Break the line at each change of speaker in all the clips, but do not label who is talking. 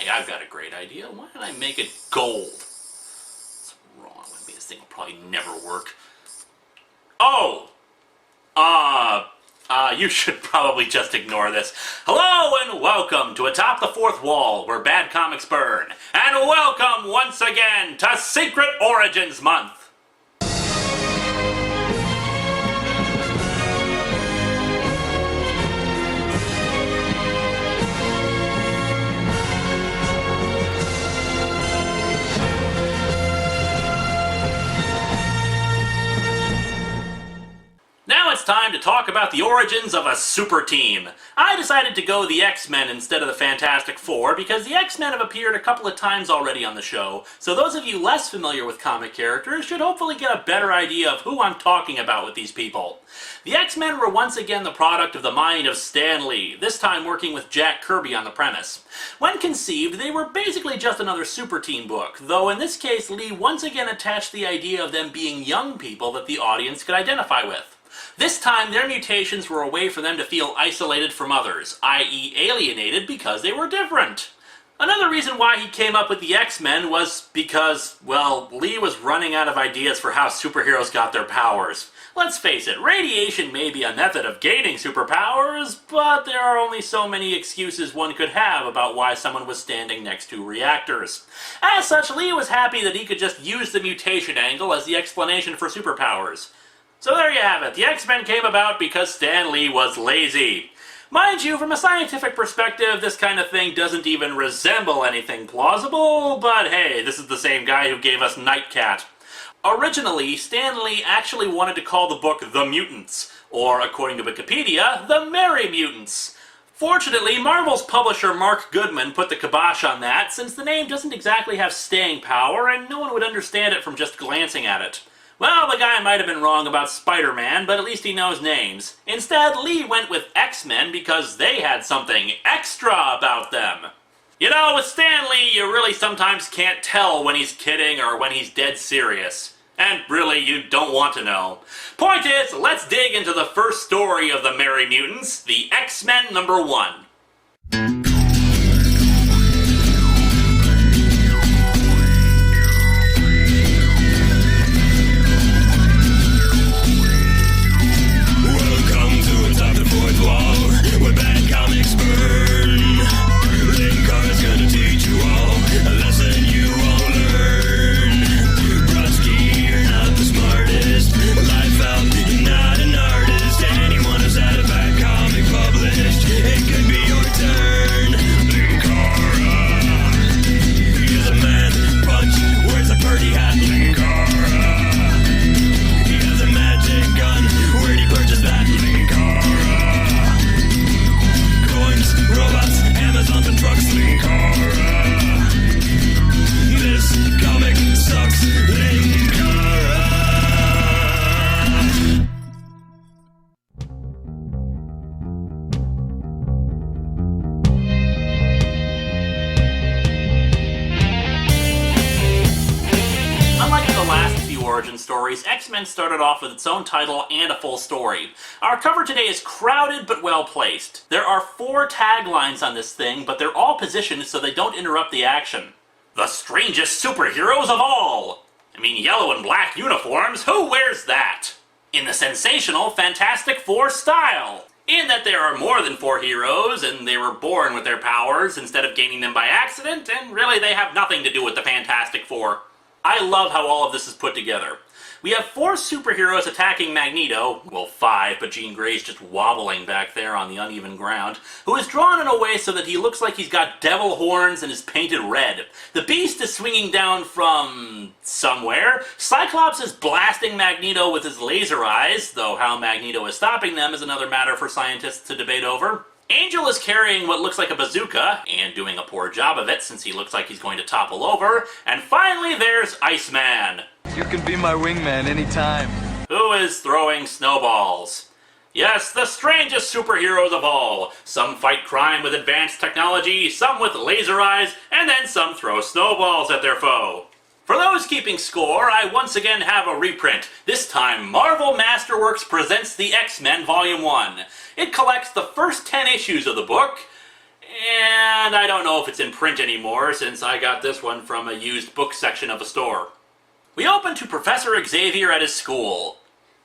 Hey, I've got a great idea. Why don't I make it gold? What's wrong with me? This thing will probably never work. Oh! You should probably just ignore this. Hello and welcome to Atop the Fourth Wall, where bad comics burn. And welcome once again to Secret Origins Month. Now it's time to talk about the origins of a super team. I decided to go the X-Men instead of the Fantastic Four because the X-Men have appeared a couple of times already on the show, so those of you less familiar with comic characters should hopefully get a better idea of who I'm talking about with these people. The X-Men were once again the product of the mind of Stan Lee, this time working with Jack Kirby on the premise. When conceived, they were basically just another super team book, though in this case Lee once again attached the idea of them being young people that the audience could identify with. This time, their mutations were a way for them to feel isolated from others, i.e. alienated because they were different. Another reason why he came up with the X-Men was because, well, Lee was running out of ideas for how superheroes got their powers. Let's face it, radiation may be a method of gaining superpowers, but there are only so many excuses one could have about why someone was standing next to reactors. As such, Lee was happy that he could just use the mutation angle as the explanation for superpowers. So there you have it. The X-Men came about because Stan Lee was lazy. Mind you, from a scientific perspective, this kind of thing doesn't even resemble anything plausible, but hey, this is the same guy who gave us Nightcat. Originally, Stan Lee actually wanted to call the book The Mutants, or according to Wikipedia, The Merry Mutants. Fortunately, Marvel's publisher Mark Goodman put the kibosh on that, since the name doesn't exactly have staying power and no one would understand it from just glancing at it. Well, the guy might have been wrong about Spider-Man, but at least he knows names. Instead, Lee went with X-Men because they had something extra about them. You know, with Stan Lee, you really sometimes can't tell when he's kidding or when he's dead serious. And really, you don't want to know. Point is, let's dig into the first story of the Merry Mutants, the X-Men #1.
Where bad comics burn. Linkara's gonna teach you all a lesson you won't learn. Brodsky, you're not the smartest. Life out, you're not an artist. Anyone who's had a bad comic published, it could be your turn. Linkara, he's a man punch, wears a party hat. Linkara, he has a magic gun. Where'd he purchase that? Linkara. Robots, Amazons, and trucks. Linkara. This comic sucks. Linkara.
Unlike the last few origin stories, X-Men started off with its own title and a full story. Our cover today is crowded but well placed. There are 4 taglines on this thing, but they're all positioned so they don't interrupt the action. The strangest superheroes of all! I mean, yellow and black uniforms, who wears that? In the sensational Fantastic Four style. In that there are more than 4 heroes, and they were born with their powers instead of gaining them by accident, and really they have nothing to do with the Fantastic Four. I love how all of this is put together. We have 4 superheroes attacking Magneto, well 5, but Jean Grey's just wobbling back there on the uneven ground, who is drawn in a way so that he looks like he's got devil horns and is painted red. The Beast is swinging down from somewhere. Cyclops is blasting Magneto with his laser eyes, though how Magneto is stopping them is another matter for scientists to debate over. Angel is carrying what looks like a bazooka, and doing a poor job of it since he looks like he's going to topple over. And finally there's Iceman.
You can be my wingman anytime.
Who is throwing snowballs. Yes, the strangest superheroes of all. Some fight crime with advanced technology, some with laser eyes, and then some throw snowballs at their foe. For those keeping score, I once again have a reprint. This time, Marvel Masterworks presents the X-Men Volume 1. It collects the first 10 issues of the book, And I don't know if it's in print anymore since I got this one from a used book section of a store. We open to Professor Xavier at his school.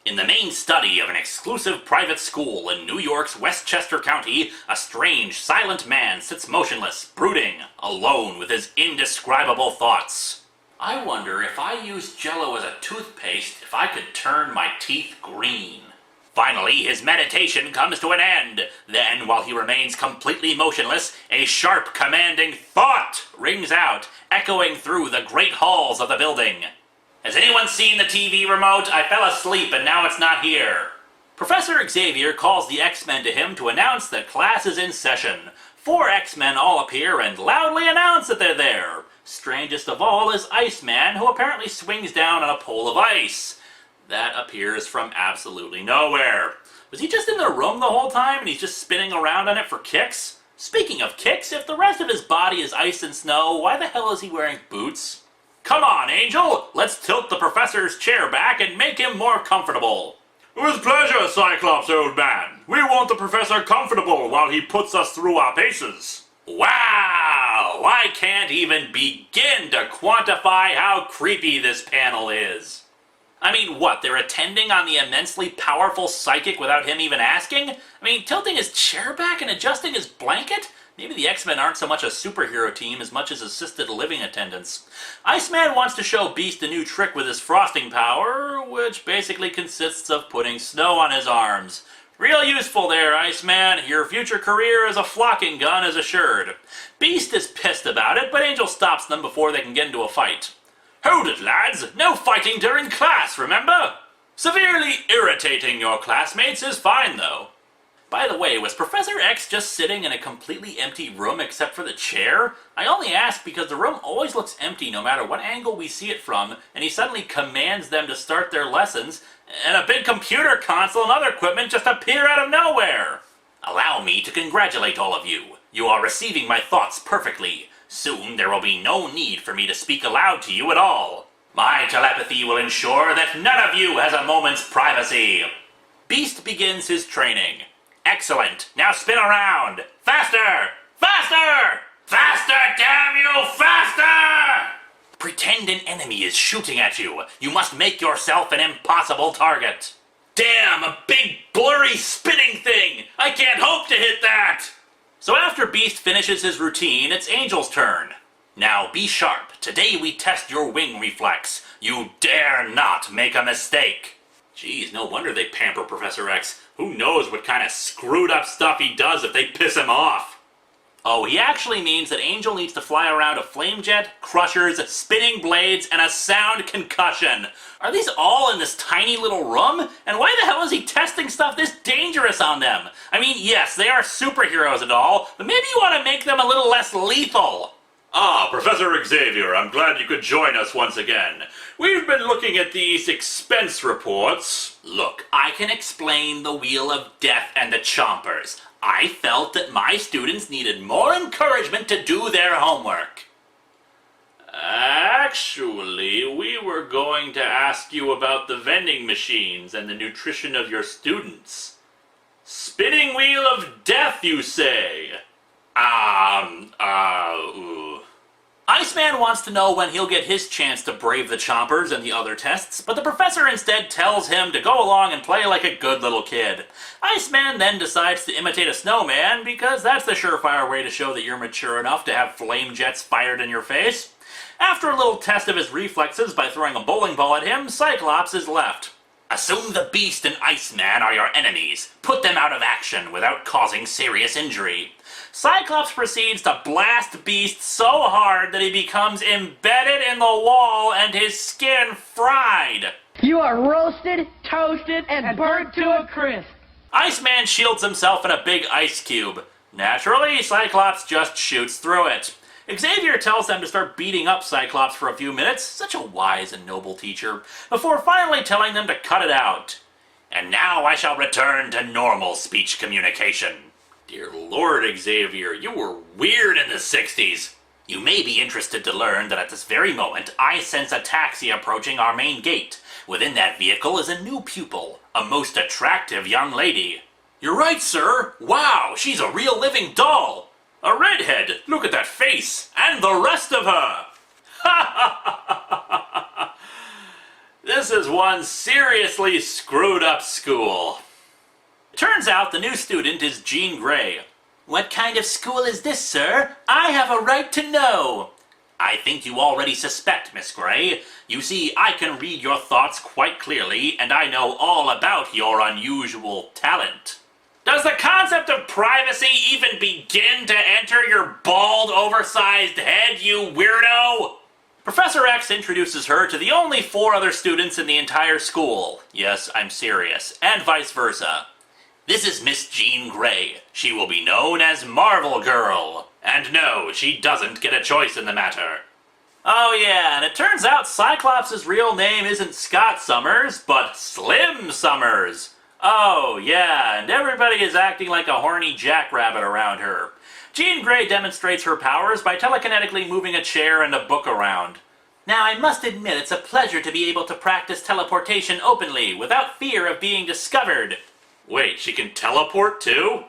In the main study of an exclusive private school in New York's Westchester County, a strange, silent man sits motionless, brooding, alone with his indescribable thoughts. I wonder if I used Jell-O as a toothpaste, if I could turn my teeth green. Finally, his meditation comes to an end. Then, while he remains completely motionless, a sharp, commanding thought rings out, echoing through the great halls of the building. Has anyone seen the TV remote? I fell asleep and now it's not here. Professor Xavier calls the X-Men to him to announce that class is in session. 4 X-Men all appear and loudly announce that they're there. Strangest of all is Iceman, who apparently swings down on a pole of ice. That appears from absolutely nowhere. Was he just in the room the whole time and he's just spinning around on it for kicks? Speaking of kicks, if the rest of his body is ice and snow, why the hell is he wearing boots? Come on, Angel! Let's tilt the professor's chair back and make him more comfortable. With pleasure, Cyclops, old man. We want the professor comfortable while he puts us through our paces. Wow! I can't even begin to quantify how creepy this panel is. I mean, what, they're attending on the immensely powerful psychic without him even asking? I mean, tilting his chair back and adjusting his blanket? Maybe the X-Men aren't so much a superhero team as much as assisted living attendants. Iceman wants to show Beast a new trick with his frosting power, which basically consists of putting snow on his arms. Real useful there, Iceman. Your future career as a flocking gun is assured. Beast is pissed about it, but Angel stops them before they can get into a fight. Hold it, lads! No fighting during class, remember? Severely irritating your classmates is fine, though. By the way, was Professor X just sitting in a completely empty room except for the chair? I only ask because the room always looks empty no matter what angle we see it from, and he suddenly commands them to start their lessons, and a big computer console and other equipment just appear out of nowhere. Allow me to congratulate all of you. You are receiving my thoughts perfectly. Soon there will be no need for me to speak aloud to you at all. My telepathy will ensure that none of you has a moment's privacy. Beast begins his training. Excellent. Now spin around. Faster! Faster! Faster, damn you! Faster! Pretend an enemy is shooting at you. You must make yourself an impossible target. Damn, a big blurry spinning thing! I can't hope to hit that! So after Beast finishes his routine, it's Angel's turn. Now be sharp. Today we test your wing reflex. You dare not make a mistake. Geez, no wonder they pamper Professor X. Who knows what kind of screwed up stuff he does if they piss him off. Oh, he actually means that Angel needs to fly around a flame jet, crushers, spinning blades, and a sound concussion. Are these all in this tiny little room? And why the hell is he testing stuff this dangerous on them? I mean, yes, they are superheroes and all, but maybe you want to make them a little less lethal. Ah, Professor Xavier, I'm glad you could join us once again. We've been looking at these expense reports. Look, I can explain the Wheel of Death and the Chompers. I felt that my students needed more encouragement to do their homework. Actually, we were going to ask you about the vending machines and the nutrition of your students. Spinning Wheel of Death, you say? Iceman wants to know when he'll get his chance to brave the Chompers and the other tests, but the professor instead tells him to go along and play like a good little kid. Iceman then decides to imitate a snowman because that's the surefire way to show that you're mature enough to have flame jets fired in your face. After a little test of his reflexes by throwing a bowling ball at him, Cyclops is left. Assume the Beast and Iceman are your enemies. Put them out of action without causing serious injury. Cyclops proceeds to blast Beast so hard that he becomes embedded in the wall and his skin fried.
You are roasted, toasted, and burnt to a crisp.
Iceman shields himself in a big ice cube. Naturally, Cyclops just shoots through it. Xavier tells them to start beating up Cyclops for a few minutes, such a wise and noble teacher, before finally telling them to cut it out. And now I shall return to normal speech communication. Dear Lord, Xavier, you were weird in the 60s. You may be interested to learn that at this very moment, I sense a taxi approaching our main gate. Within that vehicle is a new pupil, a most attractive young lady. You're right, sir. Wow, she's a real living doll. A redhead! Look at that face! And the rest of her! This is one seriously screwed up school. It turns out the new student is Jean Grey. What kind of school is this, sir? I have a right to know. I think you already suspect, Miss Grey. You see, I can read your thoughts quite clearly, and I know all about your unusual talent. Does the concept of privacy even begin to enter your bald, oversized head, you weirdo? Professor X introduces her to the only 4 other students in the entire school. Yes, I'm serious. And vice versa. This is Miss Jean Grey. She will be known as Marvel Girl. And no, she doesn't get a choice in the matter. Oh yeah, and it turns out Cyclops' real name isn't Scott Summers, but Slim Summers. Oh yeah, and everybody is acting like a horny jackrabbit around her. Jean Grey demonstrates her powers by telekinetically moving a chair and a book around. Now I must admit it's a pleasure to be able to practice teleportation openly, without fear of being discovered. Wait, she can teleport too?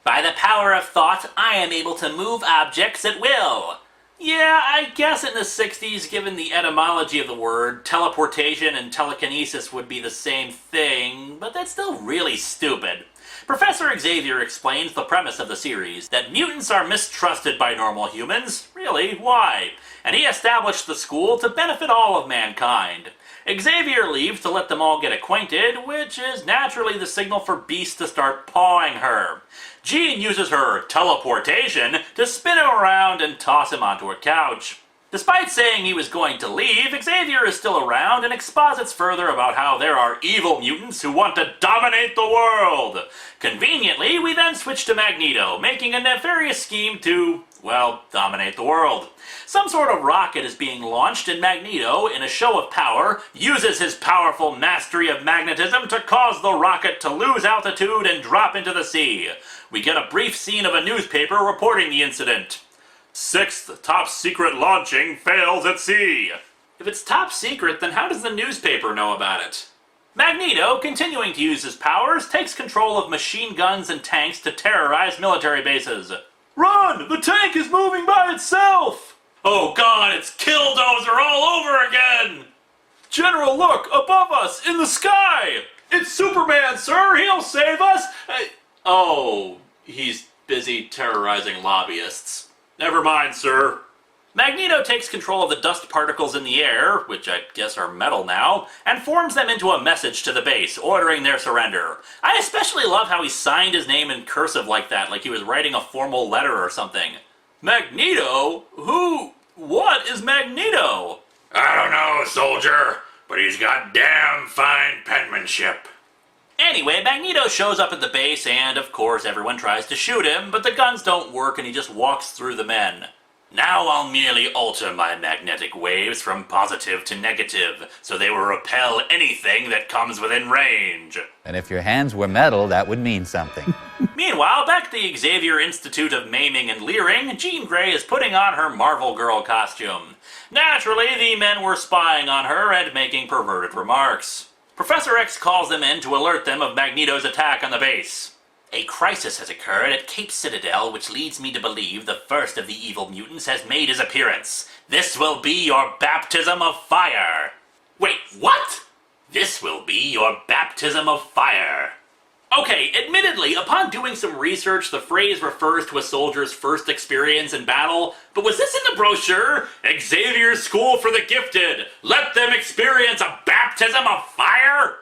By the power of thought, I am able to move objects at will. Yeah, I guess in the 60s, given the etymology of the word, teleportation and telekinesis would be the same thing, but that's still really stupid. Professor Xavier explains the premise of the series, that mutants are mistrusted by normal humans. Really? Why? And he established the school to benefit all of mankind. Xavier leaves to let them all get acquainted, which is naturally the signal for Beast to start pawing her. Jean uses her teleportation to spin him around and toss him onto a couch. Despite saying he was going to leave, Xavier is still around and exposits further about how there are evil mutants who want to dominate the world. Conveniently, we then switch to Magneto, making a nefarious scheme to, well, dominate the world. Some sort of rocket is being launched, and Magneto, in a show of power, uses his powerful mastery of magnetism to cause the rocket to lose altitude and drop into the sea. We get a brief scene of a newspaper reporting the incident. 6th top secret launching fails at sea. If it's top secret, then how does the newspaper know about it? Magneto, continuing to use his powers, takes control of machine guns and tanks to terrorize military bases. Run! The tank is moving by itself! Oh god, it's Killdozer all over again! General, look! Above us! In the sky! It's Superman, sir! He'll save us! Oh, he's busy terrorizing lobbyists. Never mind, sir. Magneto takes control of the dust particles in the air, which I guess are metal now, and forms them into a message to the base, ordering their surrender. I especially love how he signed his name in cursive like that, like he was writing a formal letter or something. Magneto? What is Magneto?
I don't know, soldier, but he's got damn fine penmanship.
Anyway, Magneto shows up at the base and, of course, everyone tries to shoot him, but the guns don't work and he just walks through the men. Now I'll merely alter my magnetic waves from positive to negative, so they will repel anything that comes within range.
And if your hands were metal, that would mean something.
Meanwhile, back at the Xavier Institute of Maiming and Leering, Jean Grey is putting on her Marvel Girl costume. Naturally, the men were spying on her and making perverted remarks. Professor X calls them in to alert them of Magneto's attack on the base. A crisis has occurred at Cape Citadel, which leads me to believe the first of the evil mutants has made his appearance. This will be your baptism of fire. Wait, what? This will be your baptism of fire. Okay, admittedly, upon doing some research, the phrase refers to a soldier's first experience in battle, but was this in the brochure? Xavier's School for the Gifted. Let them experience a baptism of fire?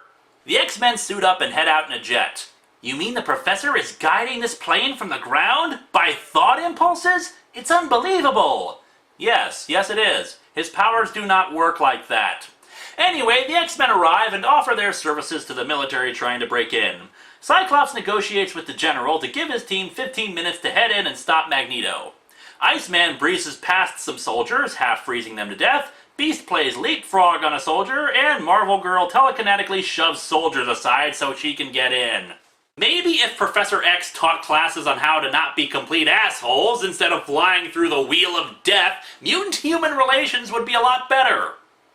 The X-Men suit up and head out in a jet. You mean the professor is guiding this plane from the ground? By thought impulses? It's unbelievable! Yes it is. His powers do not work like that. Anyway, the X-Men arrive and offer their services to the military trying to break in. Cyclops negotiates with the General to give his team 15 minutes to head in and stop Magneto. Iceman breezes past some soldiers, half freezing them to death, Beast plays leapfrog on a soldier, and Marvel Girl telekinetically shoves soldiers aside so she can get in. Maybe if Professor X taught classes on how to not be complete assholes instead of flying through the wheel of death, mutant-human relations would be a lot better.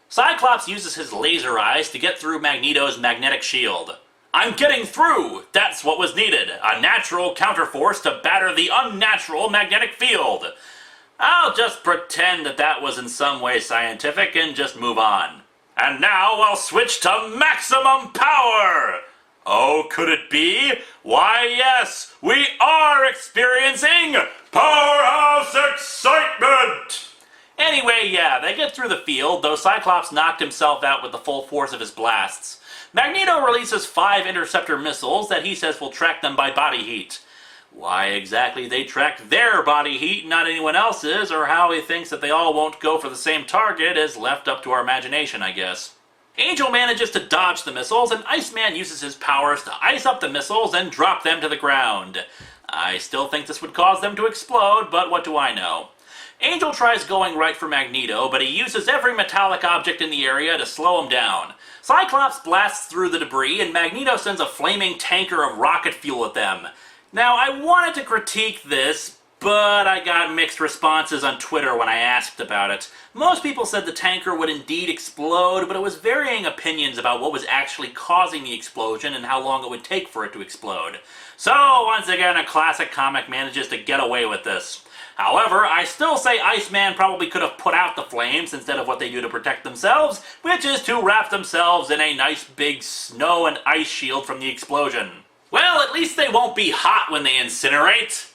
Cyclops uses his laser eyes to get through Magneto's magnetic shield. I'm getting through! That's what was needed. A natural counterforce to batter the unnatural magnetic field. I'll just pretend that was in some way scientific and just move on. And now I'll switch to maximum power! Oh, could it be? Why, yes, we are experiencing powerhouse excitement! Anyway, yeah, they get through the field, though Cyclops knocked himself out with the full force of his blasts. Magneto releases 5 interceptor missiles that he says will track them by body heat. Why exactly they track their body heat, not anyone else's, or how he thinks that they all won't go for the same target is left up to our imagination, I guess. Angel manages to dodge the missiles, and Iceman uses his powers to ice up the missiles and drop them to the ground. I still think this would cause them to explode, but what do I know? Angel tries going right for Magneto, but he uses every metallic object in the area to slow him down. Cyclops blasts through the debris, and Magneto sends a flaming tanker of rocket fuel at them. Now, I wanted to critique this, but I got mixed responses on Twitter when I asked about it. Most people said the tanker would indeed explode, but it was varying opinions about what was actually causing the explosion and how long it would take for it to explode. So, once again, a classic comic manages to get away with this. However, I still say Iceman probably could have put out the flames instead of what they do to protect themselves, which is to wrap themselves in a nice big snow and ice shield from the explosion. Well, at least they won't be hot when they incinerate.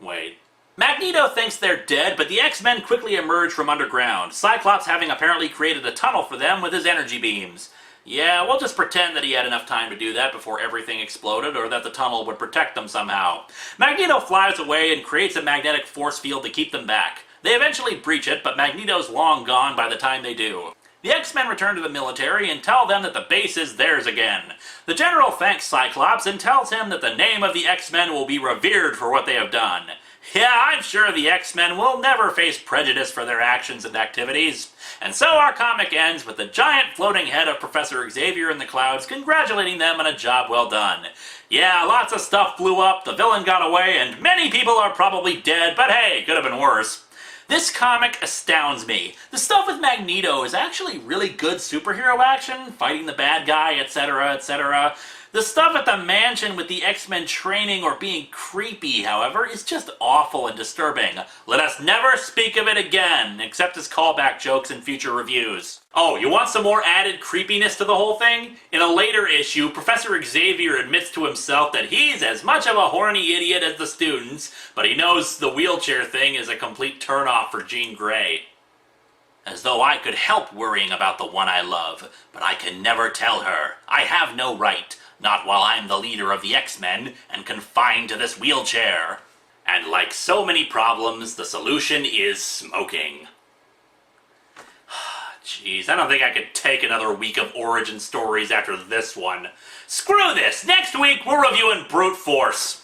Wait. Magneto thinks they're dead, but the X-Men quickly emerge from underground, Cyclops having apparently created a tunnel for them with his energy beams. Yeah, we'll just pretend that he had enough time to do that before everything exploded, or that the tunnel would protect them somehow. Magneto flies away and creates a magnetic force field to keep them back. They eventually breach it, but Magneto's long gone by the time they do. The X-Men return to the military and tell them that the base is theirs again. The General thanks Cyclops and tells him that the name of the X-Men will be revered for what they have done. Yeah, I'm sure the X-Men will never face prejudice for their actions and activities. And so our comic ends with the giant floating head of Professor Xavier in the clouds congratulating them on a job well done. Yeah, lots of stuff blew up, the villain got away, and many people are probably dead, but hey, could have been worse. This comic astounds me. The stuff with Magneto is actually really good superhero action, fighting the bad guy, etc., etc. The stuff at the mansion with the X-Men training or being creepy, however, is just awful and disturbing. Let us never speak of it again, except as callback jokes in future reviews. Oh, you want some more added creepiness to the whole thing? In a later issue, Professor Xavier admits to himself that he's as much of a horny idiot as the students, but he knows the wheelchair thing is a complete turnoff for Jean Grey. As though I could help worrying about the one I love, but I can never tell her. I have no right. Not while I'm the leader of the X-Men and confined to this wheelchair. And like so many problems, the solution is smoking. Jeez, I don't think I could take another week of origin stories after this one. Screw this! Next week, we're reviewing Brute Force.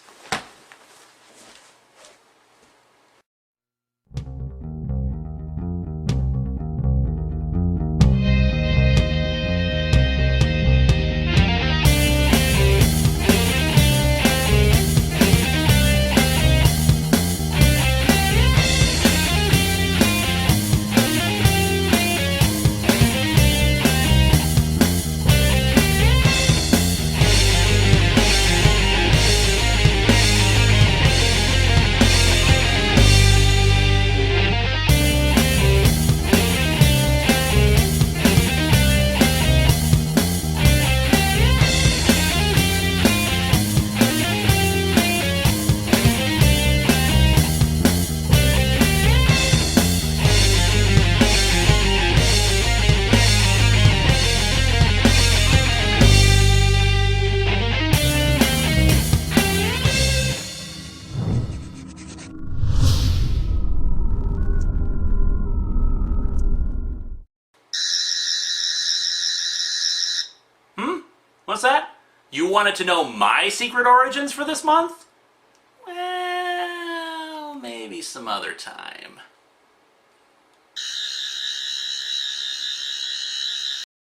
What's that? You wanted to know my secret origins for this month? Well, maybe some other time.